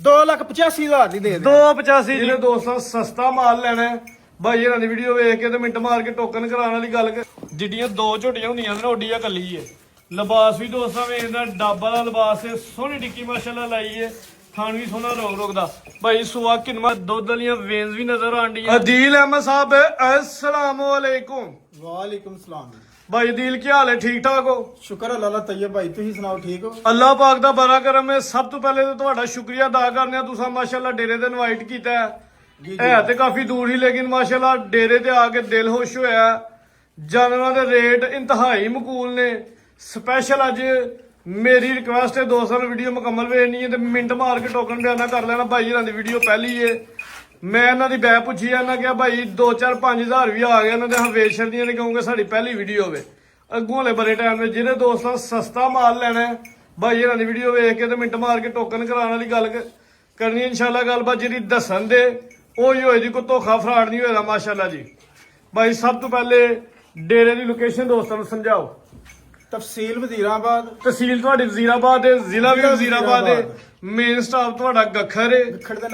2,85,000 ਦੀ ਦੇ ਦੇ 285 ਜਿਹਨੇ ਦੋਸਤੋ ਸਸਤਾ ਮਾਲ ਲੈਣਾ ਹੈ, ਭਾਈ ਇਹਨਾਂ ਦੀ ਵੀਡੀਓ ਵੇਖ ਕੇ ਤੇ ਮਿੰਟ ਮਾਰ ਕੇ ਟੋਕਨ ਕਰਾਉਣ ਵਾਲੀ ਗੱਲ ਜਿੱਡੀਆਂ ਦੋ ਝੋਟੀਆਂ ਹੁੰਦੀਆਂ ਨੇ ਓਡੀ ਆ ਕੱਲੀ ਏ। ਲਿਬਾਸ ਵੀ ਦੋਸਤਾਂ ਵੇਖਦਾ ਡਾਬਾ ਦਾ ਲਿਬਾਸ ਹੈ, ਸੋਹਣੀ ਟਿੱਕੀ ਮਾਸ਼ਾਅੱਲਾ ਲਾਈ ਏ, ਥਾਣ ਵੀ ਸੋਹਣਾ ਰੋਕ ਦਾ ਭਾਈ ਸੁਆ ਕਿਨਮਾ ਦੁੱਧ ਵਾਲੀਆਂ ਵੇਨਸ ਵੀ ਨਜ਼ਰ ਆਂਡੀਆਂ। ਅਦੀਲ ਅਹਿਮਦ ਸਾਹਿਬ अस्सलाम वालेकुम। ਵਾਲੇਕੁਮ ਸਲਾਮ भाई अदील क्या हाल है, ठीक ठाक हो? ਸ਼ੁਕਰ ਅੱਲਾਹ ਦਾ ਤੈਯਬ ਭਾਈ ਤੁਸੀਂ ਸੁਣਾਓ ਠੀਕ ਹੋ? ਅੱਲਾਹ ਪਾਕ ਦਾ ਬੜਾ ਕਰਮ ਹੈ। ਸਭ ਤੋਂ ਪਹਿਲੇ ਤਾਂ ਤੁਹਾਡਾ ਸ਼ੁਕਰੀਆ ਅਦਾ ਕਰਨੇ ਆ, ਤੁਸੀਂ ਮਾਸ਼ਾਅੱਲਾ ਡੇਰੇ ਤੇ ਇਨਵਾਈਟ ਕੀਤਾ ਹੈ ਤੇ ਕਾਫੀ ਦੂਰ ਹੀ, ਲੇਕਿਨ ਮਾਸ਼ਾਅੱਲਾ ਡੇਰੇ ਤੇ ਆ ਕੇ ਦਿਲ ਖੁਸ਼ ਹੋਇਆ। ਜਾਨਵਰਾਂ ਦੇ ਰੇਟ ਇੰਤਹਾਈ ਮਕੂਲ ਨੇ। ਸਪੈਸ਼ਲ ਅੱਜ ਮੇਰੀ ਰਿਕੁਐਸਟ ਹੈ ਦੋਸਤਾਂ ਨੂੰ ਵੀਡੀਓ ਮੁਕੰਮਲ ਵੇਖਣੀ ਹੈ ਤੇ ਮਿੰਟ ਮਾਰ ਕੇ ਟੋਕਨ ਬਿਆਨਾ ਕਰ ਲੈਣਾ। ਭਾਈ ਇਹਨਾਂ ਦੀ ਵੀਡੀਓ ਪਹਿਲੀ ਹੈ, ਮੈਂ ਇਹਨਾਂ ਦੀ ਬੈ ਪੁੱਛੀ ਇਹਨਾਂ ਕਿਹਾ ਭਾਈ 2-4-5 ਵੀ ਆ ਗਏ ਇਹਨਾਂ ਦੇ ਹਵੇਸ਼ਰ ਦੀਆਂ ਨੇ, ਕਿਉਂਕਿ ਸਾਡੀ ਪਹਿਲੀ ਵੀਡੀਓ ਹੋਵੇ। ਅੱਗੋਂ ਵਾਲੇ ਬੜੇ ਟਾਈਮ ਵਿੱਚ ਜਿਹੜੇ ਦੋਸਤਾਂ ਸਸਤਾ ਮਾਲ ਲੈਣਾ ਹੈ, ਭਾਈ ਇਹਨਾਂ ਦੀ ਵੀਡੀਓ ਵੇਖ ਕੇ ਤੇ ਮਿੰਟ ਮਾਰ ਕੇ ਟੋਕਨ ਕਰਾਉਣ ਵਾਲੀ ਗੱਲ ਕਰਨੀ ਇਨਸ਼ਾਅੱਲਾ। ਗੱਲਬਾਤ ਜਿਹੜੀ ਦੱਸਣ ਦੇ ਉਹੀ ਹੋਏ ਜੀ, ਕੋਈ ਧੋਖਾ ਫਰਾਡ ਨਹੀਂ ਹੋਏਗਾ ਮਾਸ਼ਾਅੱਲਾ ਜੀ। ਭਾਈ ਸਭ ਤੋਂ ਪਹਿਲੇ ਡੇਰੇ ਦੀ ਲੋਕੇਸ਼ਨ ਦੋਸਤਾਂ ਨੂੰ ਸਮਝਾਓ। ਤਹਿਸੀਲ ਵਜ਼ੀਰਾਬਾਦ, ਤਹਿਸੀਲ ਤੁਹਾਡੀ ਵਜ਼ੀਰਾਬਾਦ ਹੈ, ਜ਼ਿਲ੍ਹਾ ਵੀ ਵਜ਼ੀਰਾਬਾਦ ਹੈ, ਮੇਨ ਸਟਾਪ ਤੁਹਾਡਾ ਗੱਖਰ ਹੈ।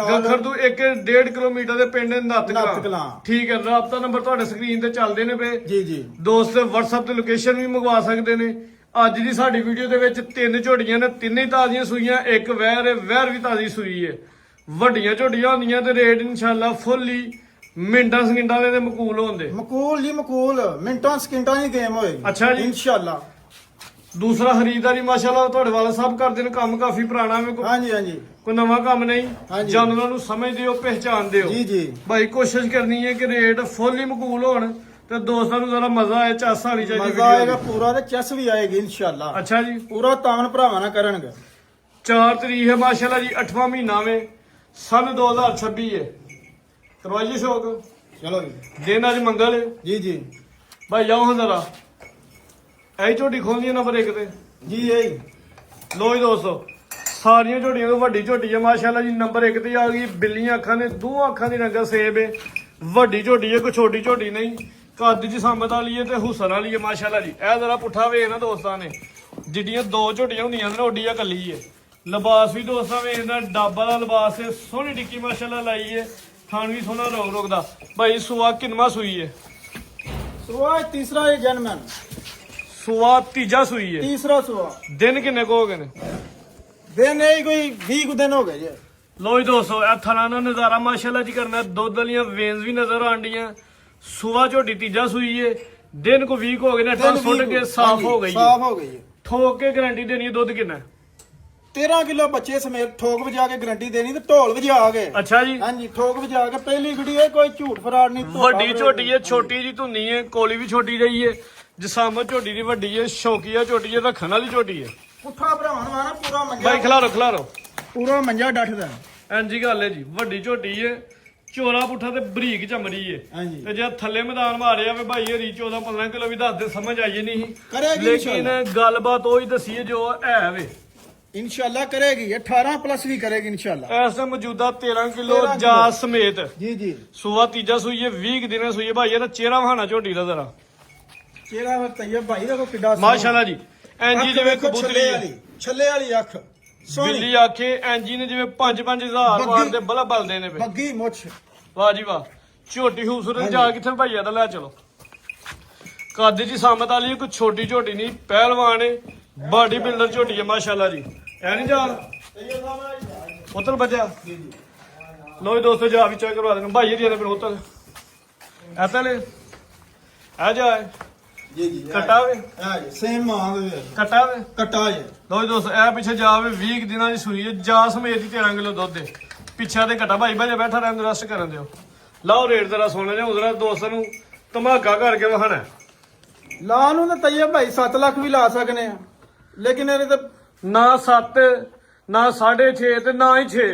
ਗੱਖਰ ਤੋਂ 1.5 ਕਿਲੋਮੀਟਰ ਦੇ ਪਿੰਡ ਨੱਤ ਕਲਾਂ। ਠੀਕ ਹੈ, ਰਾਬਤਾ ਨੰਬਰ ਤੁਹਾਡੇ ਸਕਰੀਨ ਤੇ ਚੱਲਦੇ ਨੇ ਪਏ ਜੀ ਜੀ। ਦੋਸਤ WhatsApp ਤੇ ਲੋਕੇਸ਼ਨ ਵੀ ਮੰਗਵਾ ਸਕਦੇ ਨੇ। ਅੱਜ ਦੀ ਸਾਡੀ ਵੀਡੀਓ ਦੇ ਵਿੱਚ 3 ਝੋਟੀਆਂ ਨੇ, ਤਿੰਨੇ ਹੀ ਤਾਜ਼ੀਆਂ ਸੂਈਆਂ, ਇੱਕ ਵਹਿਰ ਹੈ, ਵਹਿਰ ਵੀ ਤਾਜ਼ੀ ਸੂਈ ਹੈ। ਵੱਡੀਆਂ ਝੋਟੀਆਂ ਹੁੰਦੀਆਂ ਤੇ ਰੇਟ ਇਨਸ਼ਾਅੱਲਾ ਫੁੱਲ ਹੀ ਮਿੰਟਾਂ ਸਕਿੰਟਾਂ ਦੇ ਮਕੂਲ ਹੁੰਦੇ। ਮਕੂਲ ਜੀ ਮਕੂਲ, ਮਿੰਟਾਂ ਸਕਿੰਟਾਂ ਦੀ ਗੇਮ ਹੋਏਗੀ। ਅੱਛਾ ਜੀ, ਇਨਸ਼ਾਅੱਲਾ। ਦੂਸਰਾ ਖਰੀਦਦਾਰੀ ਮਾਸ਼ਾਅੱਲਾ ਤੁਹਾਡੇ ਵਾਲਾ ਸਾਹਿਬ ਕਰਦੇ ਨੇ, ਕੰਮ ਕਾਫੀ ਪੁਰਾਣਾ ਹੈ, ਹਾਂਜੀ ਹਾਂਜੀ ਕੋਈ ਨਵਾਂ ਕੰਮ ਨਹੀਂ। ਜਾਨਵਰਾਂ ਨੂੰ ਸਮਝਦੇ ਹੋ, ਪਹਿਚਾਨਦੇ ਹੋ। ਜੀ ਜੀ ਭਾਈ ਕੋਸ਼ਿਸ਼ ਕਰਨੀ ਹੈ ਕਿ ਰੇਟ ਫੁੱਲ ਹੀ ਮਕੂਲ ਹੋਣ ਤੇ ਦੋਸਤਾਂ ਨੂੰ ਜ਼ਰਾ ਮਜ਼ਾ ਆਏ, ਚਾਸਾ ਆਣੀ ਚਾਹੀਦੀ। ਮਜ਼ਾ ਆਏਗਾ ਪੂਰਾ ਤੇ ਚੈਸ ਵੀ ਆਏਗੀ ਇਨਸ਼ਾਅੱਲਾ। ਅੱਛਾ ਜੀ, ਪੂਰਾ ਤਾਮਨ ਭਰਾਵਾਂ ਨਾਲ ਕਰਨਗੇ। 4 ਤਰੀਕ ਹੈ ਮਾਸ਼ਾਅੱਲਾ ਜੀ, 8ਵਾਂ ਮਹੀਨਾ ਵੇ, ਸਨ 2026 ਹੈ। ਕਰਵਾਈਏ ਸ਼ੌਕ, ਚਲੋ ਜੀ। ਦਿਨ ਅੱਜ ਮੰਗਲ ਹੈ ਜੀ ਜੀ ਭਾਈ, ਜਾਓ ਜ਼ਰਾ ਐ ਝੋਟੀ ਖੋਲਦੀ ਨੰਬਰ 1 ਤੇ ਜੀ। ਇਹ ਲੋ ਜੀ ਦੋਸਤੋ, ਸਾਰੀਆਂ ਝੋਟੀਆਂ ਤੋਂ ਵੱਡੀ ਝੋਟੀ ਹੈ ਮਾਸ਼ਾਅੱਲਾ ਜੀ, ਨੰਬਰ 1 ਤੇ ਆ ਗਈ। ਬਿੱਲੀਆਂ ਅੱਖਾਂ ਨੇ, ਦੋ ਅੱਖਾਂ ਦੀ ਰੰਗਤ ਸੇਬ ਹੈ, ਵੱਡੀ ਝੋਟੀ ਹੈ, ਕੋਈ ਛੋਟੀ ਝੋਟੀ ਨਹੀਂ। ਕੱਦ ਚ ਸੰਮਤ ਵਾਲੀ ਹੈ ਤੇ ਹੁਸਨ ਵਾਲੀ ਹੈ ਮਾਸ਼ਾਅੱਲਾ ਜੀ। ਇਹ ਜ਼ਰਾ ਪੁੱਠਾ ਵੇਖ ਨਾ ਦੋਸਤਾਂ ਨੇ, ਜਿੱਡੀਆਂ ਦੋ ਝੋਟੀਆਂ ਹੁੰਦੀਆਂ ਨੇ ਓਡੀ ਆ ਕੱਲੀ ਹੈ। ਲਿਬਾਸ ਵੀ ਦੋਸਤਾਂ ਵੇਖਦਾ ਡਾਬਾ ਦਾ ਲਿਬਾਸ ਹੈ, ਸੋਹਣੀ ਟਿੱਕੀ ਮਾਸ਼ਾਅੱਲਾ ਲਾਈ ਹੈ, ਥਾਣ ਵੀ ਸੋਹਣਾ ਰੋਕ ਦਾ। ਭਾਈ ਸੁਆ ਕਿਨਮਾ ਸੂਈ ਹੈ? ਸੁਆ ਤੀਸਰਾ ਹੈ ਜਨਮਨ, ਸੁਆ ਤੀਜਾ ਸੂਈ ਹੈ। ਤੀਸਰਾ ਸੁਆ। ਦਿਨ ਕਿੰਨੇ ਕੋ ਹੋ ਗਏ ਨੇ? ਦਿਨ ਇਹ ਕੋਈ 20 ਕੁ ਦਿਨ ਹੋ ਗਏ ਜੀ। ਲੋ ਜੀ ਦੋਸਤੋ, ਇਹ ਥਣਾ ਦਾ ਨਜ਼ਾਰਾ ਮਾਸ਼ਾਅੱਲਾ ਜੀ ਕਰਨਾ। ਦੁੱਧ ਵਾਲੀਆਂ ਵੇਨਸ ਵੀ ਨਜ਼ਰ ਆਂਡੀਆਂ। ਸੁਆ ਝੋਟੀ ਤੀਜਾ ਸੂਈ ਹੈ, ਦਿਨ ਕੋ 20 ਹੋ ਗਏ ਨੇ, 8 ਫੁੱਟ ਕੇ ਸਾਫ਼ ਹੋ ਗਈ ਸਾਫ਼ ਹੋ ਗਈ ਹੈ। ਠੋਕ ਕੇ ਗਾਰੰਟੀ ਦੇਣੀ ਹੈ। ਦੁੱਧ ਕਿੰਨਾ? 13 ਕਿਲੋ ਬੱਚੇ ਸਮੇਤ ਠੋਕ ਵਜਾ ਕੇ ਗਾਰੰਟੀ ਦੇਣੀ ਤੇ ਢੋਲ ਵਜਾ ਕੇ। ਅੱਛਾ ਜੀ, ਹਾਂਜੀ, ਠੋਕ ਵਜਾ ਕੇ ਪਹਿਲੀ ਵੀਡੀਓ ਹੈ, ਕੋਈ ਝੂਠ ਫਰਾਡ ਨਹੀਂ। ਵੱਡੀ ਝੋਟੀ ਹੈ, ਛੋਟੀ ਜੀ ਧੁੰਨੀ ਹੈ, ਕੋਲੀ ਵੀ ਛੋਟੀ ਰਹੀ ਹੈ। ਜਸਾਮਤ ਝੋਟੀ ਦੀ ਵੱਡੀ ਹੈ, ਸ਼ੌਕੀਆ ਝੋਟੀ ਹੈ, ਰੱਖਣ ਵਾਲੀ ਝੋਟੀ ਹੈ। ਪੁੱਠਾ ਭਰਾਵਾਂ ਵਾਲਾ ਪੂਰਾ ਮੰਜਾ, ਬਾਈ ਖਲਾਰੋ ਪੂਰਾ ਮੰਜਾ ਡੱਠਦਾ। ਇੰਜੀ ਗੱਲ ਹੈ ਜੀ, ਵੱਡੀ ਝੋਟੀ ਹੈ, ਚੋਲਾ ਪੁੱਠਾ ਤੇ ਬਰੀਕ ਚਮੜੀ ਹੈ। ਹਾਂਜੀ। ਤੇ ਜੇ ਥੱਲੇ ਮੈਦਾਨ ਮਾਰਿਆ ਵੇ ਭਾਈ ਹਰੀ 14-15 ਕਿਲੋ ਵੀ ਦੱਸਦੇ, ਸਮਝ ਆਈ ਨਹੀਂ, ਕਰੇਗੀ ਲੇਕਿਨ ਗੱਲਬਾਤ ਉਹੀ ਦੱਸੀਏ ਜੋ ਹੈ ਵੇ। ਇਨਸ਼ਾਅੱਲਾ ਕਰੇਗੀ, 18 ਪਲੱਸ ਵੀ ਕਰੇਗੀ ਇਨਸ਼ਾਅੱਲਾ। ਇਸ ਦਾ ਮੌਜੂਦਾ 13 ਕਿਲੋ ਜਾ ਸਮੇਤ। ਜੀ ਜੀ। ਸੂਆ ਤੀਜਾ ਸੂਈ ਹੈ, 20 ਦਿਨਾਂ ਸੂਈ ਹੈ ਭਾਈ। ਇਹਦਾ ਚਿਹਰਾ ਵਹਾਣਾ ਝੋਟੀ ਦਾ ਜ਼ਰਾ ਚਿਹਰਾ ਵਰ ਤੈਯਬ ਭਾਈ ਦੇਖੋ ਕਿੱਡਾ ਮਾਸ਼ਾਅੱਲਾ ਜੀ। ਐਂਜੀ ਜਿਵੇਂ ਕਬੂਤਰੀ ਹੈ, ਛੱਲੇ ਵਾਲੀ ਅੱਖ, ਬਿੱਲੀ ਆਖੇ ਐਂਜੀ ਨੇ ਜਿਵੇਂ 5-5 ਹਜ਼ਾਰ ਵਾਰ ਦੇ ਬਲਾ ਬਲਦੇ ਨੇ ਪਏ। ਬੱਗੀ ਮੁੱਛ, ਵਾਹ ਜੀ ਵਾਹ, ਝੋਟੀ ਖੂਬਸੂਰਤ। ਜਾ ਕਿੱਥੇ ਭਾਈ ਇਹਦਾ ਲੈ ਚਲੋ। ਕੱਦ ਜੀ ਸਾਮਤ ਵਾਲੀ ਕੋਈ ਛੋਟੀ ਝੋਟੀ ਨਹੀਂ, ਪਹਿਲਵਾਨ ਹੈ, ਬਾਡੀ ਬਿਲਡਰ ਝੋਟੀ ਹੈ ਮਾਸ਼ਾਅੱਲਾ ਜੀ। ਐ ਨਹੀਂ ਜਾਨ ਉਤਲ ਬਚਿਆ। ਲੋ ਜੀ ਦੋਸਤੋ, ਜਾ ਵੀ ਚੈੱਕ ਕਰਵਾ ਦੇਣਾ ਭਾਈ ਜੀ ਇਹਦੇ ਫਿਰ ਉਤਲ ਐਤਲੇ ਆ ਜਾ ਜੀ ਜੀ। ਕਟਾ ਵੇ, ਹਾਂ ਜੀ, ਸੇਮ ਮਾਂਗ ਵੇ, ਕਟਾ ਵੇ। ਕਟਾ ਜੀ। ਲੋ ਜੀ ਦੋਸਤੋ, ਇਹ ਪਿੱਛੇ ਜਾਵੇ 20 ਦਿਨਾਂ ਦੀ ਸੂਈ ਹੈ, ਜਾ ਸਮੇਤ ਹੀ 13 ਕਿਲੋ ਦੁੱਧ ਹੈ। ਪਿੱਛੇ ਦੇ ਕਟਾ ਭਾਈ ਭਾਈ ਬੈਠਾ ਰਹਿਣ ਰੈਸਟ ਕਰਨ ਦਿਓ। ਲਓ ਰੇਟ ਜ਼ਰਾ ਸੁਣ ਲਿਆ, ਉਧਰ ਦੋਸਤਾਂ ਨੂੰ ਧਮਾਕਾ ਕਰਕੇ ਵਹਾਣਾ। ਲਾ ਨੂੰ ਤਾਂ ਤੈਯਬ ਭਾਈ 7 ਲੱਖ ਵੀ ਲਾ ਸਕਨੇ ਆ, ਲੇਕਿਨ ਇਹਦੇ ਤੇ ਨਾ 7 ਨਾ 6.5 ਤੇ ਨਾ ਹੀ 6।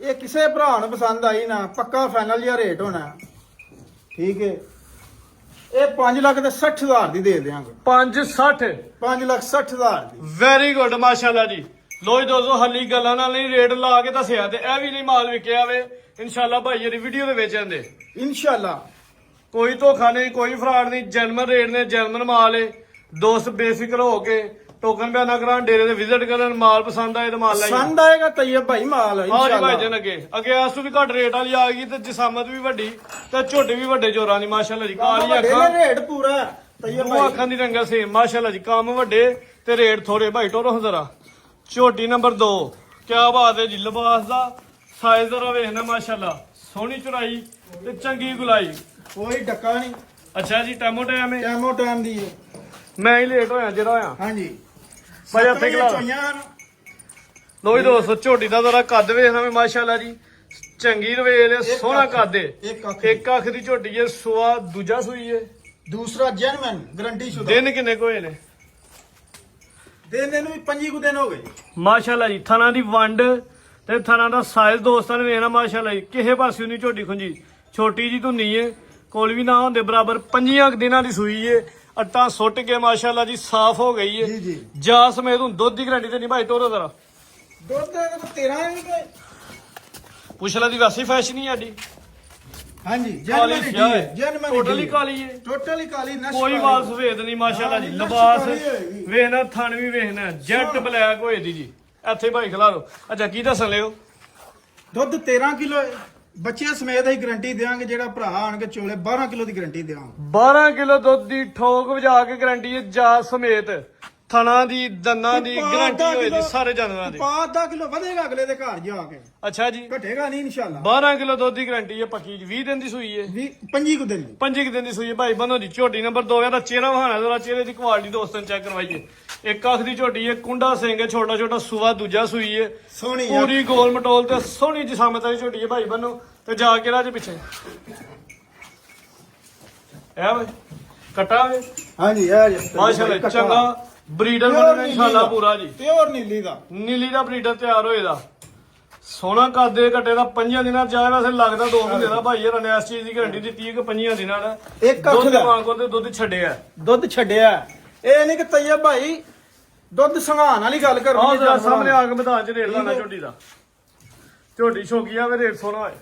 ਇਹ ਕਿਸੇ ਭਰਾ ਨੂੰ ਪਸੰਦ ਆਈ ਨਾ, ਪੱਕਾ ਫਾਈਨਲ ਜਿਹਾ ਰੇਟ ਹੋਣਾ। ਠੀਕ ਹੈ, ਇਹ 5 ਲੱਖ ਤੇ 60,000 ਦੀ ਦੇ ਦਿਆਂਗੇ। 5.60 5,60,000 ਦੀ। ਵੈਰੀ ਗੁੱਡ ਮਾਸ਼ਾਅੱਲਾ ਜੀ। ਲੋ ਜੀ ਦੋਸਤੋ, ਹੱਲੀ ਗੱਲਾਂ ਨਾਲ ਨਹੀਂ ਰੇਟ ਲਾ ਕੇ ਦੱਸਿਆ ਤੇ ਇਹ ਵੀ ਨਹੀਂ ਮਾਲ ਵਿਕਿਆ ਵੇ ਇਨਸ਼ਾਅੱਲਾ ਭਾਈ ਇਹਦੀ ਵੀਡੀਓ ਦੇ ਵਿੱਚ ਆਂਦੇ ਇਨਸ਼ਾਅੱਲਾ। ਕੋਈ ਧੋਖਾ ਨਹੀਂ, ਕੋਈ ਫਰਾਡ ਨਹੀਂ, ਜੈਨੂਇਨ ਰੇਟ ਨੇ, ਜੈਨੂਇਨ ਮਾਲ ਹੈ। ਦੋਸਤ ਬੇਫਿਕਰ ਹੋ ਕੇ ਟੋਕਨ ਬਿਆਨਾ ਕਰਾਂ, ਡੇਰੇ ਤੇ ਵਿਜ਼ਿਟ ਕਰਨ, ਮਾਲ ਪਸੰਦ ਆਏ ਤੇ ਮਾਲ ਲੈ ਜਾਓ। ਪਸੰਦ ਆਏਗਾ ਤੈਯਬ ਭਾਈ ਮਾਲ ਹਾਂ ਜੀ ਇਨਸ਼ਾਅੱਲਾ। ਭਾਈ ਜਨ ਅੱਗੇ ਇਸ ਤੋਂ ਵੀ ਘੱਟ ਰੇਟ ਵਾਲੀ ਆ ਗਈ ਤੇ ਜਿਸਾਮਤ ਵੀ ਵੱਡੀ ਤੇ ਝੋਟੇ ਵੀ ਵੱਡੇ ਜੋਰਾਂ ਦੀ ਮਾਸ਼ਾਅੱਲਾ ਜੀ। ਕਾਲੀ ਵੱਡੇ ਅੱਖਾਂ, ਨੇ ਰੇਟ ਪੂਰਾ ਤੈਯਬ ਉਹ ਭਾਈ। ਅੱਖਾਂ ਦੀ ਰੰਗਾ ਸੇਮ ਮਾਸ਼ਾਅੱਲਾ ਜੀ। ਕੰਮ ਵੱਡੇ ਤੇ ਰੇਟ ਥੋੜੇ ਭਾਈ। ਟੋਰੋ ਜ਼ਰਾ ਝੋਟੀ ਨੰਬਰ 2 ਕਿਆ ਬਾਤ ਹੈ ਜੀ। ਲਿਬਾਸ ਦਾ ਸਾਈਜ਼ ਜ਼ਰਾ ਵੇਖਣਾ ਮਾਸ਼ਾਅੱਲਾ, ਸੋਹਣੀ ਚੁਰਾਈ ਤੇ ਚੰਗੀ ਗੁਲਾਈ। ਕੋਈ ਡੱਕਾ ਨਹੀਂ, ਅੱਛਾ ਜੀ ਟੈਮੋ ਟੈਮ ਹੈ। ਟਾਈਮੋ ਟਾਈਮ ਦੀ ਹੈ। ਮੈਂ ਹੀ ਲੇਟ ਹੋਇਆ ਜਿਹੜਾ ਹੋਇਆ ਹਾਂਜੀ ਭਾਈ ਹੱਥੇ ਖਿਲਾ ਲੋ ਜੀ ਦੋਸਤੋ। ਝੋਟੀ ਦਾ ਜ਼ਰਾ ਕੱਦ ਵੇਖਣਾ ਵੀ ਮਾਸ਼ਾਅੱਲਾ ਜੀ, ਚੰਗੀ ਰਵੇਲ ਹੈ, ਸੋਹਣਾ ਕੱਦ ਹੈ। ਇੱਕ ਅੱਖ ਦੀ ਝੋਟੀ ਹੈ, ਸੂਆ ਦੂਜਾ ਸੂਈ ਹੈ, ਦੂਸਰਾ ਜੈਨੂਇਨ ਗਾਰੰਟੀ ਸ਼ੁਦਾ। ਦਿਨ ਕਿੰਨੇ ਕੋਏ ਨੇ? ਦਿਨ ਇਹਨੂੰ ਵੀ 25 ਕੁ ਦਿਨ ਹੋ ਗਏ। ਮਾਸ਼ਾਅੱਲਾ ਜੀ ਥਣਾ ਦੀ ਵੰਡ ਤੇ ਥਣਾ ਦਾ ਸਾਈਜ਼ ਦੋਸਤਾਂ ਨੇ ਵੇਖਣਾ ਮਾਸ਼ਾਅੱਲਾ ਜੀ। ਕਿਸੇ ਪਾਸਿਓਂ ਨਹੀਂ ਝੋਟੀ ਖੁੰਜੀ, ਛੋਟੀ ਜੀ ਧੁੰਨੀ ਹੈ, ਕੋਲ ਵੀ ਨਾ ਹੁੰਦੇ ਬਰਾਬਰ। 5 ਦਿਨਾਂ ਦੀ ਸੂਈ ਹੈ, ਅੱਟਾਂ ਸੁੱਟ ਕੇ ਮਾਸ਼ਾਅੱਲਾ ਜੀ ਸਾਫ਼ ਹੋ ਗਈ ਹੈ। ਜੀ ਜੀ। ਜਾ ਸਮੇਤ ਹੁਣ ਦੁੱਧ ਦੀ ਗਰੰਟੀ ਤੇ ਨਹੀਂ ਭਾਈ। ਤੋਰੋ ਜ਼ਰਾ ਦੁੱਧ ਦਾ 13 ਨਹੀਂ ਕਿ ਪੁੱਛ ਲੈ ਦੀ ਵੈਸੀ ਫੈਸ਼ਨ ਹੀ ਆਡੀ। ਹਾਂਜੀ ਕਾਲੀ ਜੈਨੂਇਨ ਸ਼ਾਹ ਹੈ, ਜੈਨੂਇਨ ਟੋਟਲੀ ਕਾਲੀ ਹੈ, ਟੋਟਲੀ ਕਾਲੀ ਨਸ਼ ਕੋਈ ਵਾਲ ਸਫੇਦ ਨਹੀਂ ਮਾਸ਼ਾਅੱਲਾ ਜੀ। ਲਿਬਾਸ ਵੇਖਣਾ, ਥਣ ਵੀ ਵੇਖਣਾ, ਜੈਟ ਬਲੈਕ ਹੋਏ ਦੀ ਜੀ। ਇੱਥੇ ਭਾਈ ਖਿਲਾ ਲਓ। ਅੱਛਾ ਕੀ ਦੱਸਣ ਲਿਓ? ਦੁੱਧ 13 ਕਿਲੋ ਹੈ। ਬੱਚਿਆਂ ਸਮੇਤ ਅਸੀਂ ਗਾਰੰਟੀ ਦੇਵਾਂਗੇ। ਜਿਹੜਾ ਭਰਾ ਆਣਗੇ ਚੋਲੇ 12 ਕਿਲੋ ਦੀ ਗਾਰੰਟੀ ਦੇਵਾਂਗੇ। 12 ਕਿਲੋ ਦੁੱਧ ਦੀ ਠੋਕ ਵਜਾ ਕੇ ਗਾਰੰਟੀ ਹੈ। ਜਾ ਸਮੇਤ ਥਣਾ ਦੀ, ਦੰਦਾਂ ਦੀ ਗਾਰੰਟੀ ਹੋਏ ਦੀ ਸਾਰੇ ਜਾਨਵਰਾਂ ਦੀ। 5 ਕਿਲੋ ਵਧੇਗਾ ਅਗਲੇ ਦੇ ਘਰ ਜਾ ਕੇ, ਅੱਛਾ ਜੀ ਘਟੇਗਾ ਨਹੀਂ ਇਨਸ਼ਾਅੱਲਾ। 12 ਕਿਲੋ ਦੁੱਧ ਦੀ ਗਾਰੰਟੀ ਹੈ ਪੱਕੀ ਜੀ। 20 ਦਿਨ ਦੀ ਸੂਈ ਹੈ, 25 ਕੁ ਦਿਨ ਦੀ। 25 ਦਿਨ ਦੀ ਸੂਈ ਹੈ ਭਾਈ ਬੰਨੋ ਜੀ। ਝੋਟੀ ਨੰਬਰ 2 ਦਾ ਚਿਹਰਾ ਵਹਾਣਾ ਜ਼ਰਾ, ਚਿਹਰੇ ਦੀ ਕੁਆਲਿਟੀ ਦੋਸਤਾਂ ਨੂੰ ਚੈੱਕ ਕਰਵਾਈਏ। ਇੱਕ ਅੱਖ ਦੀ ਝੋਟੀ ਹੈ, ਕੁੰਡਾ ਸਿੰਘ ਹੈ, ਛੋਟਾ ਛੋਟਾ ਸੂਆ ਦੂਜਾ ਸੂਈ ਹੈ, ਸੋਹਣੀ ਆ। ਪੂਰੀ ਗੋਲ ਮਟੋਲ ਤੇ ਸੋਹਣੀ ਜਿਸਾਮਤ ਵਾਲੀ ਝੋਟੀ ਹੈ ਭਾਈ ਬੰਨੋ। ਤੇ ਜਾ ਕੇ ਰਾਜ ਪਿੱਛੇ ਐ ਵੇ ਕਟਾ ਵੇ ਹਾਂਜੀ ਆ ਜੀ ਮਾਸ਼ਾਅੱਲਾ ਚੰਗਾ ਬਰੀਡਰ ਬਣਨਾ ਇਨਸ਼ਾਅੱਲਾ ਪੂਰਾ ਜੀ। ਪਿਓਰ ਨੀਲੀ ਦਾ, ਨੀਲੀ ਦਾ ਬਰੀਡਰ ਤਿਆਰ ਹੋਏ ਦਾ ਸੋਹਣਾ ਕਰਦੇ ਘਟੇ ਦਾ 5 ਦਿਨਾਂ ਚ ਆਇਆ। ਵੈਸੇ ਲੱਗਦਾ 2 ਮਹੀਨੇ ਦਾ ਭਾਈ ਯਾਰ ਨੇ ਇਸ ਚੀਜ਼ ਦੀ ਗਾਰੰਟੀ ਦਿੱਤੀ ਹੈ ਕਿ 5 ਦਿਨਾਂ ਦਾ ਇੱਕ ਅੱਖ ਦੁੱਧ ਦਾ ਵਾਂਗੋਂ ਤੇ ਦੁੱਧ ਛੱਡਿਆ। ਦੁੱਧ ਛੱਡਿਆ। ਇਹ ਨਹੀਂ ਕਿ ਤੈਯਬ ਭਾਈ ਦੁੱਧ ਸੰਘਾਣ ਵਾਲੀ ਗੱਲ ਆਹ ਕਰਨੀ ਜਰਾ ਸਾਹਮਣੇ ਆ ਕੇ ਮੈਦਾਨ ਚ ਰੇਟ ਲਾਣਾ ਝੋਟੀ ਦਾ। ਝੋਟੀ ਛੋਕੀਆ ਵੇ ਰੇਟ ਸੋਹਣਾ ਹੈ।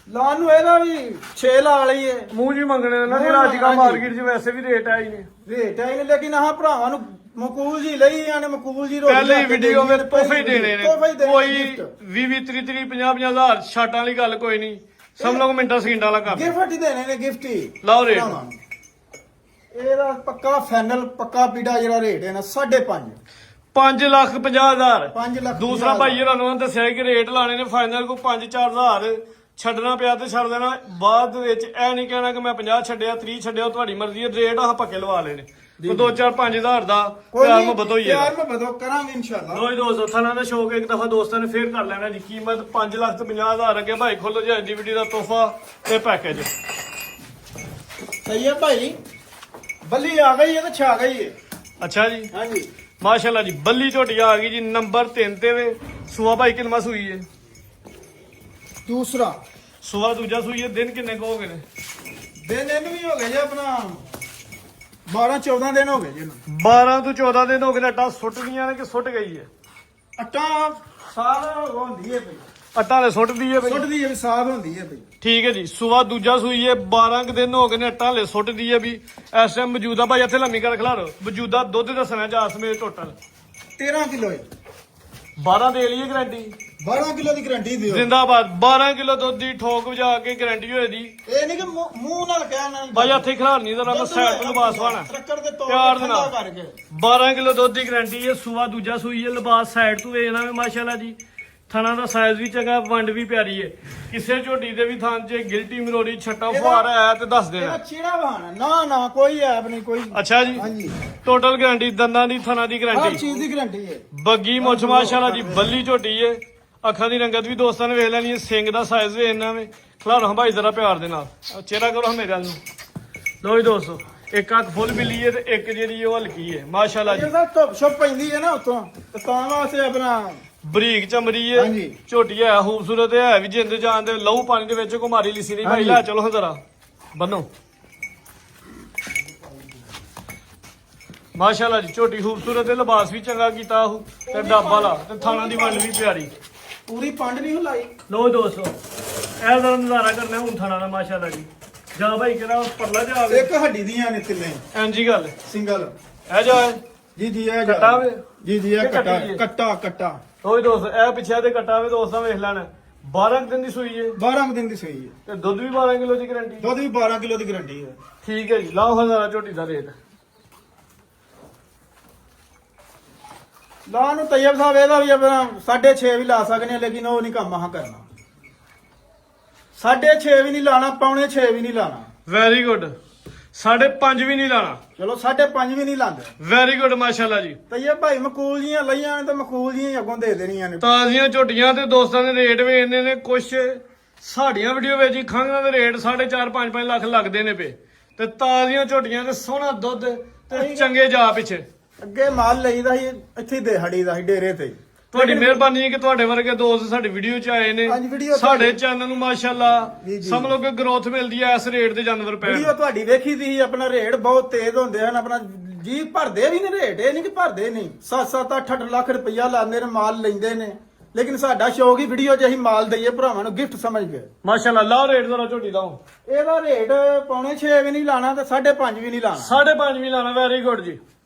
ਲਾਣ ਨੂੰ ਇਹਦਾ ਵੀ 6 ਲਾ ਲਈ ਹੈ। ਮੂੰਹ ਜੀ ਮੰਗਣੇ ਨੇ ਨਾ ਜਿਹੜਾ ਅੱਜ ਕੱਲ੍ਹ ਮਾਰਕੀਟ 'ਚ ਵੈਸੇ ਵੀ ਰੇਟ ਆਈ ਨੇ। ਰੇਟ ਹੈ ਲੇਕਿਨ ਆਹ ਭਰਾਵਾਂ ਨੂੰ ਮਕੂਲ ਜੀ ਲਈ ਆਣੇ ਮਕੂਲ ਜੀ ਰੋਟੀ ਪਹਿਲੇ ਵੀਡੀਓ ਵਿੱਚ ਤੋਹਫੇ ਦੇਣੇ ਤੋਹਫੇ ਨੇ। ਦੇਣੇ ਕੋਈ gift। 20 30 30 50 ਹਜ਼ਾਰ ਛਾਟਾਂ ਵਾਲੀ ਗੱਲ ਕੋਈ ਨਹੀਂ। ਸਭ ਲੋਕ ਮਿੰਟਾਂ ਸਕਿੰਟਾਂ ਵਾਲਾ ਕੰਮ। ਗਿਫਟ ਹੀ ਦੇਣੇ ਨੇ, ਗਿਫਟ ਹੀ। ਲਓ ਰੇਟ ਭਰਾਵਾਂ ਨੂੰ। ਇਹਦਾ ਪੱਕਾ ਫਾਈਨਲ ਪੱਕਾ ਪੀੜਾ ਜਿਹੜਾ ਰੇਟ ਹੈ ਨਾ 5.5 5,50,000। 5 ਲੱਖ ਦੂਸਰਾ ਭਾਈ ਹੋਰਾਂ ਨੂੰ ਦੱਸਿਆ ਕਿ ਰੇਟ ਲਾਣੇ ਨੇ ਫਾਈਨਲ ਕੋ 5-4 ਹਜ਼ਾਰ ਛੱਡਣਾ ਪਿਆ ਤੇ ਛੱਡ ਦੇਣਾ। ਬਾਅਦ ਵਿੱਚ ਇਹ ਨਹੀਂ ਕਹਿਣਾ ਕਿ ਮੈਂ 50 ਛੱਡਿਆ 30 ਛੱਡਿਆ, ਤੁਹਾਡੀ ਮਰਜ਼ੀ ਹੈ। ਰੇਟ ਆਹ ਪੱਕੇ ਲਵਾ ਲੈਣੇ। ਕੋਈ 2-4-5 ਹਜ਼ਾਰ ਦਾ ਪਿਆਰ ਮੁਹੱਬਤ ਹੋਈ ਹੈ। ਪਿਆਰ ਮੁਹੱਬਤ ਕਰਾਂਗੇ ਇਨਸ਼ਾਅੱਲਾ। ਰੋਜ਼ ਦੋਸਤੋ ਥਾਣਾ ਦਾ ਸ਼ੌਕ ਇੱਕ ਦਫਾ ਦੋਸਤਾਂ ਨੇ ਫੇਰ ਕਰ ਲੈਣਾ ਜੀ। ਕੀਮਤ 5,50,000 ਅੱਗੇ ਭਾਈ ਖੋਲੋ ਜੀ ਅੱਜ ਦੀ ਵੀਡੀਓ ਦਾ ਤੋਹਫਾ ਤੇ ਪੈਕੇਜ। ਸਹੀ ਹੈ ਭਾਈ, ਬੱਲੀ ਆ ਗਈ ਹੈ ਤੇ ਛਾ ਗਈ ਹੈ। ਅੱਛਾ ਜੀ ਹਾਂਜੀ ਮਾਸ਼ਾਅੱਲਾ ਜੀ ਬੱਲੀ ਝੋਟੀ ਆ ਗਈ ਜੀ ਨੰਬਰ 3 ਤੇ ਵੇ। ਸੂਆ ਭਾਈ ਕਿੰਨਾ ਸੂਈ ਹੈ? ਦੂਸਰਾ ਸੂਆ ਦੂਜਾ ਸੂਈ ਹੈ। ਦਿਨ ਕਿੰਨੇ ਕੁ ਹੋ ਗਏ ਨੇ? ਦਿਨ ਇਹਨੂੰ ਵੀ ਹੋ ਗਏ ਜੀ ਆਪਣਾ 12-14 ਦਿਨ ਹੋ ਗਏ ਜੀ ਇਹਨੂੰ। 12 ਤੋਂ 14 ਦਿਨ ਹੋ ਗਏ ਨੇ। ਅੱਟਾਂ ਸੁੱਟਦੀਆਂ ਨੇ ਕਿ ਸੁੱਟ ਗਈ ਹੈ? ਅੱਟਾ ਸਾਰਾ ਹੁੰਦੀ ਹੈ ਭਾਈ, ਅੱਟਾਂ ਦੇ ਸੁੱਟਦੀ ਹੈ ਭਾਈ। ਸੁੱਟਦੀ ਹੈ ਵੀ ਸਾਫ ਹੁੰਦੀ ਹੈ ਭਾਈ। ਠੀਕ ਹੈ ਜੀ ਸੂਆ ਦੂਜਾ ਸੂਈ ਹੈ। 12 ਕੁ ਦਿਨ ਹੋ ਗਏ ਨੇ। ਅੱਟਾਂ ਲੈ ਸੁੱਟਦੀ ਹੈ ਵੀ। ਇਸ ਟਾਈਮ ਮੌਜੂਦਾ ਭਾਈ ਇੱਥੇ ਲੰਮੀ ਕਰ ਖਲਾ ਰੋ। ਮੌਜੂਦਾ ਦੁੱਧ ਦੱਸਣਾ ਜਾਂ ਸਮੇਤ ਟੋਟਲ 13 ਕਿਲੋ ਹੈ। 12 ਦੇ ਲਈਏ ਗਰੰਟੀ 12 ਕਿਲੋ ਦੀ ਗਾਰੰਟੀ ਦਿਓ। ਜ਼ਿੰਦਾਬਾਦ। 12 ਕਿਲੋ ਦੁੱਧ ਦੀ ਠੋਕ ਵਜਾ ਕੇ ਗਾਰੰਟੀ ਹੋਏ ਦੀ। ਇਹ ਨਹੀਂ ਕਿ ਮੂੰਹ ਨਾਲ ਕਹਿਣਾ ਭਾਈ ਇੱਥੇ ਖਿਲਾਰ ਨਹੀਂ ਦੇਣਾ। ਮੈਂ ਸਾਈਡ ਤੋਂ ਲਬਾਸ ਵਾਣਾ ਟਰੱਕਰ ਦੇ ਤੌਰ ਪਿਆਰ ਤੇ ਦੇ ਨਾਲ। ਠੰਡਾ ਕਰਕੇ 12 ਕਿਲੋ ਦੁੱਧ ਦੀ ਗਾਰੰਟੀ ਹੈ। ਸੂਆ ਦੂਜਾ ਸੂਈ ਹੈ। ਲਿਬਾਸ ਸਾਈਡ ਤੋਂ ਵੇਖਣਾ ਵੇ ਮਾਸ਼ਾਅੱਲਾ ਜੀ। ਥਣਾ ਦਾ ਸਾਈਜ਼ ਵੀ ਚੰਗਾ, ਵੰਡ ਵੀ ਪਿਆਰੀ ਹੈ। ਕਿਸੇ ਝੋਟੀ ਦੇ ਵੀ ਥਾਂ 'ਚ ਗਿਲਟੀ ਮਰੋੜੀ ਛੱਟਾ ਫੁਹਾਰ ਹੈ ਤੇ ਦੱਸ ਦੇਣਾ। ਇਹਦਾ ਚੀੜਾ ਬਹਾਨਾ ਨਾ ਕੋਈ ਐਪ ਨਹੀਂ ਕੋਈ। ਅੱਛਾ ਜੀ ਹਾਂਜੀ ਟੋਟਲ ਗਾਰੰਟੀ ਦੰਦਾਂ ਦੀ ਥਣਾ ਦੀ ਹਰ ਗਾਰੰਟੀ। ਚੀਜ਼ ਦੀ ਗਾਰੰਟੀ ਹੈ। ਬੱਗੀ ਮੁੱਛ ਮਾਸ਼ਾਅੱਲਾ ਜੀ ਬੱਲੀ ਝੋਟੀ ਹੈ। ਅੱਖਾਂ ਦੀ ਰੰਗਤ ਵੀ ਦੋਸਤਾਂ ਨੇ ਵੇਖ ਲੈਣੀ ਹੈ। ਸਿੰਘ ਦਾ ਸਾਈਜ਼ ਵੇਖਣਾ ਵੇ। ਖਿਲਾਰੋ ਭਾਈ ਜ਼ਰਾ ਪਿਆਰ ਦੇ ਨਾਲ। ਚਿਹਰਾ ਕਰੋ ਮੇਰੇ ਵੱਲ ਨੂੰ। ਲੋ ਜੀ ਦੋਸਤੋ ਇੱਕ ਅੱਖ ਫੁੱਲ ਬਿੱਲੀ ਹੈ ਤੇ ਇੱਕ ਜਿਹੜੀ ਉਹ ਹਲਕੀ ਹੈ ਮਾਸ਼ਾਅੱਲਾ ਜੀ। ਜਿਹਦਾ ਧੁੱਪ ਛੁੱਪ ਪੈਂਦੀ ਹੈ ਨਾ ਉਤੋਂ ਤੇ ਤਾਂ ਵਾਸਤੇ ਆਪਣਾ ਬਰੀਕ ਚਮੜੀ ਹੈ। ਹਾਂਜੀ। ਝੋਟੀ ਹੈ ਖੂਬਸੂਰਤ ਹੈ ਵੀ। ਜਿੰਦ ਜਾਨ ਦੇ ਲਹੂ ਪਾਣੀ ਦੇ ਵਿੱਚ ਘੁਮਾਰੀ ਲਿਸੀ ਨਹੀਂ ਭਾਈ। ਲੈ ਚਲੋ ਜ਼ਰਾ ਬੰਨੋ ਮਾਸ਼ਾਅੱਲਾ ਜੀ। ਝੋਟੀ ਖੂਬਸੂਰਤ ਹੈ। ਲਿਬਾਸ ਵੀ ਚੰਗਾ ਕੀਤਾ ਉਹ ਤੇ ਡੱਬ ਵਾਲਾ ਤੇ ਥਾਣਾ ਦੀ ਵੰਡ ਵੀ ਪਿਆਰੀ। ਪੂਰੀ ਪੰਡ ਨਹੀਂ ਹੁਲਾਈ। ਲੋ ਦੋਸਤੋ ਇਹ ਜ਼ਰਾ ਨਜ਼ਾਰਾ ਕਰਨਾ ਹੁਣ ਥਾਣਾ ਦਾ ਮਾਸ਼ਾਅੱਲਾ ਜੀ। ਜਾ ਭਾਈ ਕਿਹੜਾ ਪਰਲਾ ਜਾ ਆਵੇ। ਇੱਕ ਹੱਡੀ ਦੀਆਂ ਨੇ ਤਿੰਨੇ ਐਂਜੀ ਗੱਲ ਸਿੰਗਲ। ਇਹ ਜਾ ਜੀ ਜੀ ਇਹ ਕੱਟਾ ਵੇ? ਜੀ ਜੀ ਇਹ ਕਿ ਕੱਟਾ ਕੱਟੀ ਹੈ? ਕੱਟਾ ਹੋਈ ਦੋਸਤ ਇਹ ਪਿੱਛੇ ਦੇ ਕੱਟਾ ਵੇ ਦੋਸਤਾਂ ਵੇਖ ਲੈਣ 12 ਕੁ ਦਿਨ ਦੀ ਸੂਈ ਹੈ 12 ਦਿਨ ਦੀ ਸਹੀ ਹੈ ਤੇ ਦੁੱਧ ਵੀ 12 ਕਿਲੋ ਦੀ ਗਾਰੰਟੀ। ਦੁੱਧ ਵੀ 12 ਕਿਲੋ ਦੀ ਗਾਰੰਟੀ ਹੈ। ਠੀਕ ਹੈ ਜੀ, ਲਾਓ ਹਜ਼ਾਰਾ ਝੋਟੀ ਦਾ ਰੇਟ। ਲਾ ਨੂੰ ਤੈਯਬ ਸਾਹਿਬ ਇਹਦਾ ਵੀ ਆਪਣਾ 6.5 ਵੀ ਲਾ ਸਕਨੇ ਆ, ਲੇਕਿਨ ਉਹ ਨਹੀਂ ਕੰਮ ਆਹ ਕਰਨਾ। 6.5 ਵੀ ਨਹੀਂ ਲਾਣਾ, 5.5 ਵੀ ਨਹੀਂ ਲਾਣਾ। Very good. 5.5 ਵੀ ਨਹੀਂ ਲਾਣਾ, ਚਲੋ 5.5 ਵੀ ਨਹੀਂ ਲਾਂਦੇ। ਵੈਰੀ ਗੁੱਡ ਮਾਸ਼ਾਅੱਲਾ ਜੀ। ਤੈਯਬ ਭਾਈ ਮਕੂਲ ਜੀਆਂ ਲਈਆਂ ਨੇ ਤੇ ਮਕੂਲ ਜੀਆਂ ਹੀ ਅੱਗੋਂ ਦੇ ਦੇਣੀਆਂ ਨੇ। ਤਾਜ਼ੀਆਂ ਝੋਟੀਆਂ ਤੇ ਦੋਸਤਾਂ ਦੇ ਰੇਟ ਵੇਚਦੇ ਨੇ ਕੁਛ ਸਾਡੀਆਂ ਵੀਡੀਓ ਵਿੱਚ ਹੀ ਖੰਘਾਂ ਦੇ ਰੇਟ 4.5 5 ਲੱਖ ਲੱਗਦੇ ਨੇ ਪਏ ਤੇ ਤਾਜ਼ੀਆਂ ਝੋਟੀਆਂ ਤੇ ਸੋਹਣਾ ਦੁੱਧ ਤੇ ਚੰਗੇ ਜਾ ਪਿੱਛੇ। ਅੱਗੇ ਮਾਲ ਲਈਦਾ ਸੀ ਇੱਥੇ ਦਿਹਾੜੀ ਦਾ ਸੀ ਡੇਰੇ ਤੇ। ਤੁਹਾਡੀ ਮਿਹਰਬਾਨੀ ਹੈ ਕਿ ਤੁਹਾਡੇ ਵਰਗੇ ਦੋਸਤ ਸਾਡੀ ਵੀਡੀਓ 'ਚ ਆਏ ਨੇ। ਹਾਂਜੀ, ਵੀਡੀਓ ਸਾਡੇ ਚੈਨਲ ਨੂੰ ਮਾਸ਼ਾਅੱਲਾ ਜੀ, ਜੀ। ਸਮਝ ਲਓ ਕਿ ਗਰੋਥ ਮਿਲਦੀ ਹੈ ਇਸ ਰੇਟ ਦੇ ਜਾਨਵਰ ਪੈਣ। ਵੀਡੀਓ ਤੁਹਾਡੀ ਵੇਖੀ ਦੀ ਸੀ, ਆਪਣਾ ਰੇਟ ਬਹੁਤ ਤੇਜ਼ ਹੁੰਦੇ ਹਨ, ਆਪਣਾ ਜੀ ਭਰਦੇ ਵੀ ਨੇ ਰੇਟ, ਇਹ ਨਹੀਂ ਕਿ ਭਰਦੇ ਨਹੀਂ। 7-7 8-8 ਲੱਖ ਰੁਪਈਆ ਲਾਉਂਦੇ ਨੇ, ਮਾਲ ਲੈਂਦੇ ਨੇ, ਲੇਕਿਨ ਸਾਡਾ ਸ਼ੌਕ ਹੀ ਵੀਡੀਓ 'ਚ ਅਸੀਂ ਮਾਲ ਦਈਏ ਭਰਾਵਾਂ ਨੂੰ ਗਿਫਟ ਸਮਝ ਕੇ। ਮਾਸ਼ਾਅੱਲਾ ਲਾਓ ਰੇਟ ਜ਼ਰਾ ਝੋਟੀ ਲਾਓ। ਇਹਦਾ ਰੇਟ 5.5 ਵੀ ਨਹੀਂ ਲਾਣਾ ਤੇ 5.5 ਵੀ ਨਹੀਂ ਲਾਣਾ। 5.5 ਵੀ ਲਾਣਾ, ਵੈਰੀ ਗੁੱਡ ਜੀ।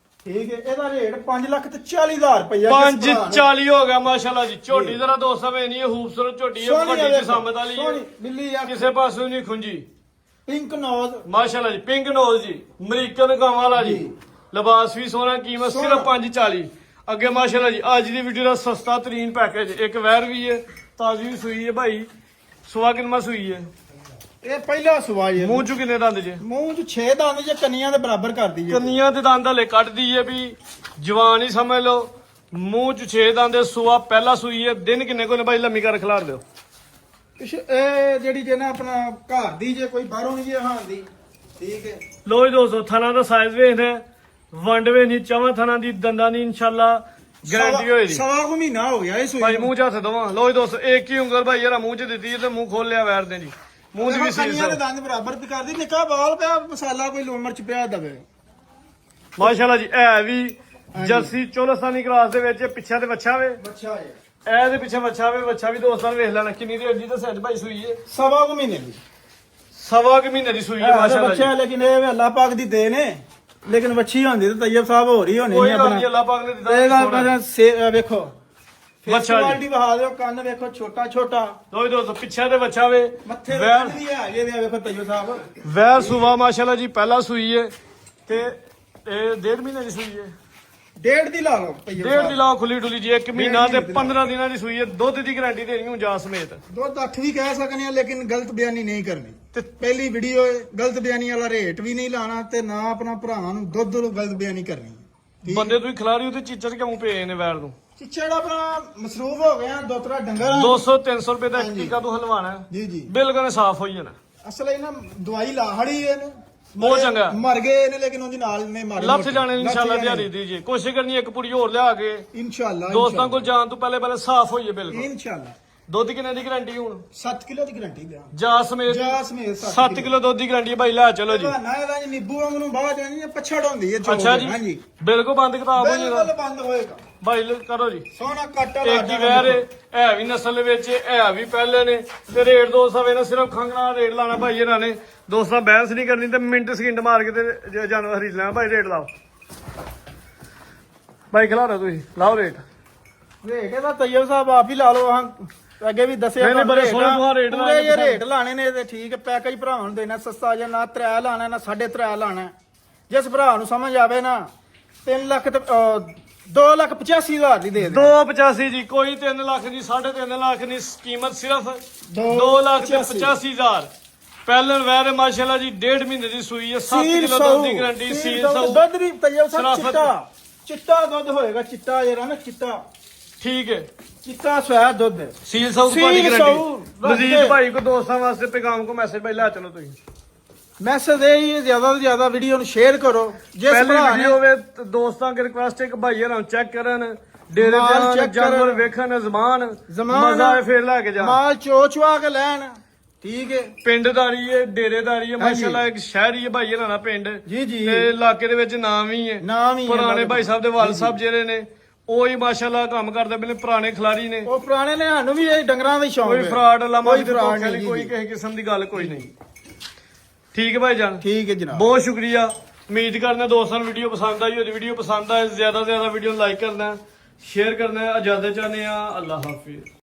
ਠੀਕ ਹੈ, ਇਹਦਾ ਰੇਟ 5,40,000 ਰੁਪਈਆ। 540 ਹੋ ਗਿਆ ਮਾਸ਼ਾਅੱਲਾ ਜੀ। ਝੋਟੀ ਜ਼ਰਾ ਦੋਸਤਾਂ ਵੇ ਨਹੀਂ ਖੂਬਸੂਰਤ ਝੋਟੀ ਹੈ, ਵੱਡੀ ਜਿਸਮਤ ਵਾਲੀ ਹੈ, ਬਿੱਲੀ ਆ, ਕਿਸੇ ਪਾਸੋਂ ਨਹੀਂ ਖੁੰਜੀ। ਪਿੰਕ ਨੋਜ਼ ਮਾਸ਼ਾਅੱਲਾ ਜੀ, ਪਿੰਕ ਨੋਜ਼ ਜੀ, ਅਮਰੀਕਨ ਗਾਵਾਂ ਵਾਲਾ ਜੀ, ਲਿਬਾਸ ਵੀ ਸੋਹਣਾ, ਕੀਮਤ ਸਿਰਫ 540। ਅੱਗੇ ਮਾਸ਼ਾਅੱਲਾ ਜੀ ਅੱਜ ਦੀ ਵੀਡੀਓ ਦਾ ਸਸਤਾ ਤਰੀਨ ਪੈਕੇਜ, ਇੱਕ ਵੈਰ ਵੀ ਹੈ, ਤਾਜ਼ੀ ਵੀ ਸੂਈ ਹੈ ਭਾਈ। ਸੁਆ ਕਿੰਨਾ ਸੂਈ ਹੈ? ਇਹ ਪਹਿਲਾ ਸਵਾਈ ਹੈ। ਮੂੰਹ ਚ ਕਿੰਨੇ ਦੰਦ ਜੇ? ਮੂੰਹ 'ਚ 6 ਦੰਦ ਜੇ, ਕੰਨੀਆਂ ਦੇ ਬਰਾਬਰ ਕਰਦੀ ਜੇ। ਕੰਨੀਆਂ ਤੇ ਦੰਦ ਹਲੇ ਕੱਢਦੀ ਹੈ ਵੀ ਜਵਾਨ ਹੀ ਸਮਝ ਲਓ। ਮੂੰਹ ਚ 6 ਦੰਦ ਹੈ, ਸੁਆ ਪਹਿਲਾ ਸੂਈ ਹੈ। ਦਿਨ ਕਿੰਨੇ ਕੋਲ ਨੇ ਭਾਈ? ਲੰਮੀ ਕਰ ਖਿਲਾਰ ਦਿਓ। ਇਹ ਜਿਹੜੀ ਜੇ ਨਾ ਆਪਣਾ ਘਰ ਦੀ ਜੇ, ਕੋਈ ਬਾਹਰੋਂ ਨਹੀਂ ਜੇ ਹਾਂ ਦੀ। ਠੀਕ ਹੈ, ਲੋ ਜੀ ਦੋਸਤੋ, ਥਣਾ ਦਾ ਸਾਈਜ਼ ਵੇਖਦੇ ਵੰਡਵੇ ਨਹੀਂ, ਚਵਾਂ ਥਣਾ ਦੀ ਦੰਦਾਂ ਦੀ ਇਨਸ਼ਾਅੱਲਾ ਗਾਰੰਟੀ ਹੋਏਗੀ। ਸਵਾ ਕੁ ਮਹੀਨਾ ਹੋ ਗਿਆ ਇਹ ਸੂਈ ਭਾਈ ਨੂੰ। ਮੂੰਹ ਚ ਹੱਥ ਦਵਾਂ। ਲੋ ਜੀ ਦੋਸਤੋ, ਇੱਕ ਹੀ ਉਂਗਲ ਭਾਈ ਯਾਰਾ ਮੂੰਹ ਚ ਦਿੱਤੀ ਹੈ ਤੇ ਮੂੰਹ ਖੋਲ ਲਿਆ ਵੈਰ ਦੇ ਜੀ। ਮੂੰਹ ਦੀ ਵੀ ਸੀਲ ਕੰਨੀਆਂ ਦੇ ਦੰਦ ਬਰਾਬਰ ਵੀ ਕਰਦੀ, ਨਿੱਕਾ ਬਾਲ ਪਿਆ, ਮਸਾਲਾ ਕੋਈ ਲੂਣ ਮਿਰਚ ਪਿਆ ਦਵੇ। ਮਾਸ਼ਾਅੱਲਾ ਜੀ। ਇਹ ਵੀ ਜਰਸੀ ਚੋਲਸਤਾਨੀ ਕਲਾਸ ਦੇ ਵਿੱਚ ਪਿੱਛੇ ਤੇ ਵੱਛਾ ਵੇ, ਬੱਚਾ ਹੈ ਇਹ ਦੇ ਪਿੱਛੇ ਵੱਛਾ ਵੇ। ਵੱਛਾ ਵੀ ਦੋਸਤਾਂ ਨੂੰ ਵੇਖ ਲੈਣਾ ਕਿੰਨੀ ਦੀ ਅੱਡੀ ਤਾਂ ਸੈੱਟ ਭਾਈ ਸੂਈ ਹੈ। ਸਵਾ ਕੁ ਮਹੀਨੇ ਦੀ। ਸਵਾ ਕੁ ਮਹੀਨੇ ਦੀ ਸੂਈ ਹੈ ਮਾਸ਼ਾਅੱਲਾ ਜੀ। ਬੱਚਾ, ਲੇਕਿਨ ਇਹ ਅੱਲਾਹ ਪਾਕ ਦੀ ਦੇਣ ਹੈ, ਲੇਕਿਨ ਵੱਛੀ ਹੁੰਦੀ ਤੇ ਤੈਯਬ ਸਾਹਿਬ ਹੋ ਰਹੀ ਹੋਣੀ ਕੋਈ ਨਹੀਂ ਗੱਲ ਆਪਣਾ। ਨਹੀਂ, ਅੱਲਾਹ ਪਾਕ ਨੇ ਦਿੱਤਾ ਇਹਦਾ ਸੋਹਣਾ। ਆਪਣਾ ਵੇਖੋ ਬੱਚਾ ਜੀ। ਕੁਆਲਿਟੀ ਬਹਾ ਦਿਓ, ਕੰਨ ਵੇਖੋ ਛੋਟਾ ਛੋਟਾ, ਲੋ ਜੀ ਦੋਸਤੋ, ਪਿੱਛੇ ਤੇ ਵੱਛਾ ਵੇ, ਮੱਥੇ ਵੈਰ ਤੇ ਵੀ ਹੈ ਜੇ ਵੇਖੋ ਤੈਯਬ ਸਾਹਿਬ। ਵੈਰ ਸੁਵਾ ਮਾਸ਼ਾਅੱਲਾ ਜੀ ਪਹਿਲਾ ਸੂਈ ਹੈ ਤੇ ਇਹ 1.5 ਮਹੀਨੇ ਦੀ ਸੂਈ ਹੈ। 1.5 ਦੀ ਲਾ ਲਓ ਤੈਯਬ ਡੇਢ ਦੀ ਸਾਹਿਬ। ਲਾਓ ਖੁੱਲੀ ਡੁੱਲੀ ਜੀ, 1 ਮਹੀਨਾ ਤੇ ਡੇਢ ਦੀ 15 ਦਿਨਾਂ ਦੀ ਸੂਈ ਹੈ। ਦੁੱਧ ਦੀ ਗਾਰੰਟੀ ਦੇਣੀ ਹੁਣ ਜਾ ਸਮੇਤ। ਦੁੱਧ 8 ਵੀ ਕਹਿ ਸਕਨੇ ਆ, ਲੇਕਿਨ ਗਲਤ ਬਿਆਨੀ ਨਹੀਂ ਕਰਨੀ। ਤੇ ਪਹਿਲੀ ਵੀਡੀਓ ਹੈ, ਗਲਤ ਬਿਆਨੀ ਵਾਲਾ ਰੇਟ ਵੀ ਨਹੀਂ ਲਾਣਾ ਤੇ ਨਾ ਆਪਣਾ ਭਰਾਵਾਂ ਨੂੰ ਦੁੱਧ ਨੂੰ ਗਲਤ ਬਿਆਨੀ ਕਰਨੀ। ਠੀਕ। ਬੰਦੇ ਤੁਸੀਂ ਖਿਲਾਰੀ ਉਹ ਤੇ ਚੀਚਰ ਕਿਉਂ ਪਏ ਨੇ ਵੈਰ ਨੂੰ? ਚਿੱਚੜ ਆਪਣਾ ਮਸਰੂਫ ਹੋ ਗਿਆ, ਦੋ ਤਰ੍ਹਾਂ ਡੰਗਰ ਆ। 200-300 ਰੁਪਏ ਦਾ ਇੱਕ ਹਾਂਜੀ। ਟੀਕਾ ਤੂੰ ਹਲਵਾਣਾ ਹੈ। ਜੀ ਜੀ, ਬਿਲਕੁਲ ਸਾਫ਼ ਹੋਈ ਜਾਣਾ। ਅਸਲ ਇਹ ਨਾ ਦਵਾਈ ਲਾਹੜੀ ਇਹਨੂੰ ਬਹੁਤ ਚੰਗਾ। ਮਰ ਗਏ ਨੇ, ਲੇਕਿਨ ਉਹਦੇ ਨਾਲ ਨੇ ਮਾਰੇ ਲੱਥ ਜਾਣੇ ਇਨਸ਼ਾਅੱਲਾ ਦਿਹਾੜੀ ਦੀ ਜੀ। ਕੋਸ਼ਿਸ਼ ਕਰਨੀ ਇੱਕ ਪੁੜੀ ਹੋਰ ਲਿਆ ਕੇ ਇਨਸ਼ਾਅੱਲਾ ਦੋਸਤਾਂ ਕੋਲ ਜਾਣ ਤੋਂ ਪਹਿਲੇ ਸਾਫ਼ ਹੋਈਏ ਬਿਲਕੁਲ। ਇਨਸ਼ਾਅੱਲਾ। ਦੁੱਧ ਕਿੰਨੇ ਦੀ ਗਾਰੰਟੀ ਹੁਣ? 7 ਕਿਲੋ ਦੀ ਗਰੰਟੀ ਦਿਆਂ। ਜਾ ਸਮੇਤ ਜਾ ਸਮੇਤ 7 ਕਿਲੋ ਦੁੱਧ ਦੀ ਗਾਰੰਟੀ ਭਾਈ ਲੈ ਚਲੋ ਜੀ। ਨਾ ਇਹਦਾ ਜੀ ਨਿੱਬੂ ਵਾਂਗ ਨੂੰ ਬਾਹਰ ਜਾਣੀ ਪਛੜ ਹੁੰਦੀ ਹੈ ਚੋਰ। ਅੱਛਾ ਜੀ, ਹਾਂਜੀ, ਬਿਲਕੁਲ ਬੰਦ ਕਿਤਾਬ ਹੋ ਬਿਲਕੁਲ ਜਾਏਗਾ ਬੰਦ ਹੋਏਗਾ ਭਾਈ। ਕਰੋ ਜੀ। ਸੋਨਾ ਕੱਟ ਇੱਕ ਹੀ ਵੈਰ ਹੈ ਵੀ ਨਸਲ ਦੇ ਵਿੱਚ ਹੈ ਵੀ ਪਹਿਲੇ ਨੇ ਤੇ ਰੇਟ ਦੋਸਤਾਂ ਵੇ ਨਾ ਸਿਰਫ ਖੰਗਣਾ ਰੇਟ ਲਾਣਾ ਭਾਈ ਇਹਨਾਂ ਨੇ। ਦੋਸਤਾਂ ਬਹਿਸ ਨਹੀਂ ਕਰਨੀ ਤੇ ਮਿੰਟ ਸਕਿੰਟ ਮਾਰ ਕੇ ਤੇ ਜਾਨਵਰ ਖਰੀਦ ਲੈਣਾ ਭਾਈ। ਰੇਟ ਲਾਓ ਭਾਈ, ਖਿਲਾ ਰਹੇ ਤੁਸੀਂ ਲਾਓ ਰੇਟ। ਰੇਟ ਇਹਦਾ ਤੈਯਬ ਸਾਹਿਬ ਆਪ ਹੀ ਲਾ ਲਓ। ਹਾਂ, ਅੱਗੇ ਵੀ ਦੱਸਿਆ ਨਹੀਂ, ਬੜੇ ਤੁਹਾਨੂੰ ਸੋਹਣੇ ਸੋਹਣੇ ਰੇਟ ਪੂਰੇ ਲਾਣੇ ਇਹ ਰੇਟ ਲਾਣੇ ਨੇ ਤੇ ਠੀਕ ਹੈ। ਪੈਕੇਜ ਭਰਾਵਾਂ ਨੂੰ ਦੇਣਾ ਸਸਤਾ, ਜਾਂ ਨਾ 3 ਲਾਣਾ ਨਾ 3.5 ਲਾਣਾ। ਜਿਸ ਭਰਾ ਨੂੰ ਸਮਝ ਆਵੇ ਨਾ 3 ਲੱਖ ਤੇ 2,85,000 ਦੀ ਦੇ ਦੇ। 285 ਜੀ, ਕੋਈ 3 ਲੱਖ ਨਹੀਂ, 3.5 ਲੱਖ ਨਹੀਂ, ਕੀਮਤ ਸਿਰਫ 2,85,000। ਪਹਿਲਨ ਵੈਰ ਮਾਸ਼ਾਅੱਲਾ ਜੀ, 1.5 ਮਹੀਨੇ ਦੀ ਸੂਈ ਹੈ, 7 ਕਿਲੋ ਦੁੱਧ ਦੀ ਗਾਰੰਟੀ। ਸੀਲ ਸੌ ਦੁੱਧ ਵੀ ਤੈਯਬ ਸਾਹਿਬ ਸਰਾਫਤ। ਚਿੱਟਾ ਦੁੱਧ ਹੋਏਗਾ, ਚਿੱਟਾ ਜਿਹੜਾ ਨਾ ਚਿੱਟਾ ਠੀਕ ਹੈ। ਚਿੱਟਾ ਸਵਾਦ ਦੁੱਧ ਹੈ। ਸੀਲ ਸਾਊ ਸੀਲ ਤੁਹਾਡੀ ਸਾਊ ਗਾਰੰਟੀ। ਮਜ਼ੀਦ ਭਾਈ ਕੋ ਦੋਸਤਾਂ ਵਾਸਤੇ ਪੈਗਾਮ ਕੋ ਮੈਸੇਜ ਭਾਈ ਲੈ ਚਲੋ ਤੁਸੀਂ। ਮੈਸੇਜ ਇਹ ਹੀ ਹੈ, ਜ਼ਿਆਦਾ ਤੋਂ ਜ਼ਿਆਦਾ ਵੀਡੀਓ ਨੂੰ ਸ਼ੇਅਰ ਕਰੋ। ਜਿਸ ਪਹਿਲੀ ਭਰਾ ਨੇ ਵੀਡੀਓ ਹੋਵੇ ਦੋਸਤਾਂ ਕੀ ਰਿਕੁਐਸਟ ਹੈ ਕਿ ਭਾਈ ਇਹਨਾਂ ਚੈੱਕ ਕਰਨ, ਡੇਰੇ ਮਾਲ ਦੇ check ਜਾਨਵਰ ਕਰਨ। ਵੇਖਣ, ਜ਼ਮਾਨ ਜ਼ਮਾਨ ਮਜ਼ਾ ਆਏ ਫੇਰ ਲੈ ਕੇ ਜਾ। ਮਾਲ ਚੋਚਵਾ ਕੇ ਲੈਣ। ਠੀਕ ਹੈ ਪਿੰਡਦਾਰੀ ਹੈ, ਡੇਰੇਦਾਰੀ ਹੈ, ਹਾਂਜੀ। ਮਾਸ਼ਾਅੱਲਾ ਇੱਕ ਸ਼ਹਿਰੀ ਹੈ ਭਾਈ ਇਹਨਾਂ ਦਾ ਪਿੰਡ ਜੀ ਜੀ, ਤੇ ਇਲਾਕੇ ਦੇ ਵਿੱਚ ਨਾਮ ਵੀ ਹੈ। ਨਾਮ ਹੀ ਹੈ ਪੁਰਾਣੇ ਮਤਲਬ। ਭਾਈ ਸਾਹਿਬ ਦੇ ਵਾਲ ਸਾਹਿਬ ਜਿਹੜੇ ਨੇ ਉਹ ਹੀ ਮਾਸ਼ਾਅੱਲਾ ਕੰਮ ਕਰਦੇ ਪਏ ਨੇ, ਪੁਰਾਣੇ ਖਿਲਾੜੀ ਨੇ। ਉਹ ਪੁਰਾਣੇ ਨੇ, ਸਾਨੂੰ ਵੀ ਇਹ ਡੰਗਰਾਂ ਦਾ ਹੀ ਸ਼ੌਂਕ ਕੋਈ ਹੈ। ਫਰਾਡ ਲਾਮਾ ਕੋਈ ਫਰਾਡ ਨਹੀਂ ਕੋਈ ਜੀ। ਕਿਸੇ ਕਿਸਮ ਦੀ ਗੱਲ ਕੋਈ ਨਹੀਂ। ਠੀਕ ਹੈ ਭਾਈ ਜਾਨ, ਠੀਕ ਹੈ ਜਨਾਬ। ਬਹੁਤ ਸ਼ੁਕਰੀਆ। ਉਮੀਦ ਕਰਨਾ ਦੋਸਤਾਂ ਨੂੰ ਵੀਡੀਓ ਪਸੰਦ ਆਈ ਹੋਵੇ। ਵੀਡੀਓ ਪਸੰਦ ਆਏ ਜ਼ਿਆਦਾ ਤੋਂ ਜ਼ਿਆਦਾ ਵੀਡੀਓ ਨੂੰ ਲਾਈਕ ਕਰਨਾ, ਸ਼ੇਅਰ ਕਰਨਾ। ਇਜਾਜ਼ਤ ਚਾਹੁੰਦੇ ਆ। ਅੱਲਾਹ ਹਾਫਿਜ਼।